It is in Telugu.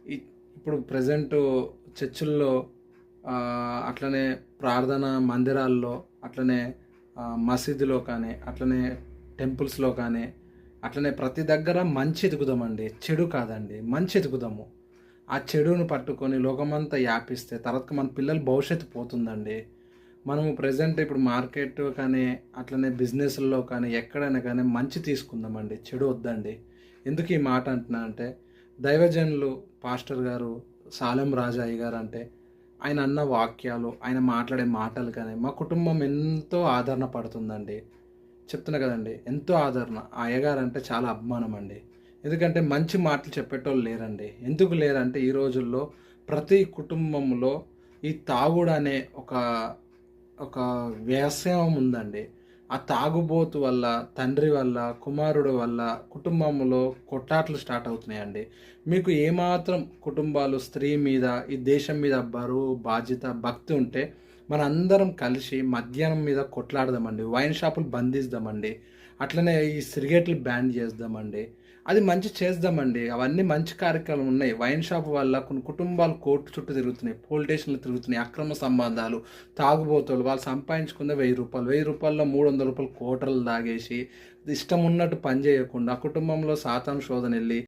ఇప్పుడు ప్రజెంటు చర్చుల్లో అట్లనే ప్రార్థన మందిరాల్లో, అట్లనే మసీదులో కానీ, అట్లనే టెంపుల్స్‌లో కానీ, అట్లనే ప్రతి దగ్గర మంచి ఎతుకుదామండి. చెడు కాదండి. మంచి ఎతుకుదాము. ఆ చెడును పట్టుకొని లోకమంతా వ్యాపిస్తే తర్వాతకి మన పిల్లల భవిష్యత్తు పోతుందండి. మనము ప్రెజెంట్ ఇప్పుడు మార్కెట్ కానీ, అట్లనే బిజినెస్‌ల్లో కానీ, ఎక్కడైనా కానీ మంచి తీసుకుందామండి. చెడు వద్దండి. ఎందుకు ఈ మాట అంటున్నా అంటే, దైవజనులు పాస్టర్ గారు సాలెం రాజా అయ్య గారంటే, ఆయన అన్న వాక్యాలు, ఆయన మాట్లాడే మాటలు కానీ, మా కుటుంబం ఎంతో ఆదరణ పడుతుందండి. చెప్తున్నా కదండీ! ఎంతో ఆదరణ. ఆ అయ్యగారంటే చాలా అభిమానం అండి. ఎందుకంటే మంచి మాటలు చెప్పేటోళ్ళు లేరండి. ఎందుకు లేరంటే ఈ రోజుల్లో ప్రతి కుటుంబంలో ఈ తాగుడనే ఒక వ్యసనం ఉందండి. ఆ తాగుబోతు వల్ల, తండ్రి వల్ల, కుమారుడు వల్ల కుటుంబంలో కొట్లాటలు స్టార్ట్ అవుతున్నాయండి. మీకు ఏమాత్రం కుటుంబాలు స్త్రీ మీద, ఈ దేశం మీద బరువు, బాధ్యత, భక్తి ఉంటే మనందరం కలిసి మద్యానం మీద కొట్లాడదామండి. వైన్ షాపులు బంధిద్దామండి. అట్లనే ఈ సిగరెట్లు బ్యాన్ చేద్దామండి. అది మంచి చేద్దామండి. అవన్నీ మంచి కార్యక్రమాలు ఉన్నాయి. వైన్ షాప్ వల్ల కొన్ని కుటుంబాలు కోర్టు చుట్టూ తిరుగుతున్నాయి. పోలీస్ స్టేషన్‌లు తిరుగుతున్నాయి. అక్రమ సంబంధాలు, తాగుబోతోళ్ళు వాళ్ళు సంపాదించుకుందే రూ. 1000. రూ. 1000లో రూ. 300 కోటర్లు తాగేసి ఇష్టం ఉన్నట్టు పని చేయకుండా, కుటుంబంలో సాతాను శోధనెళ్ళి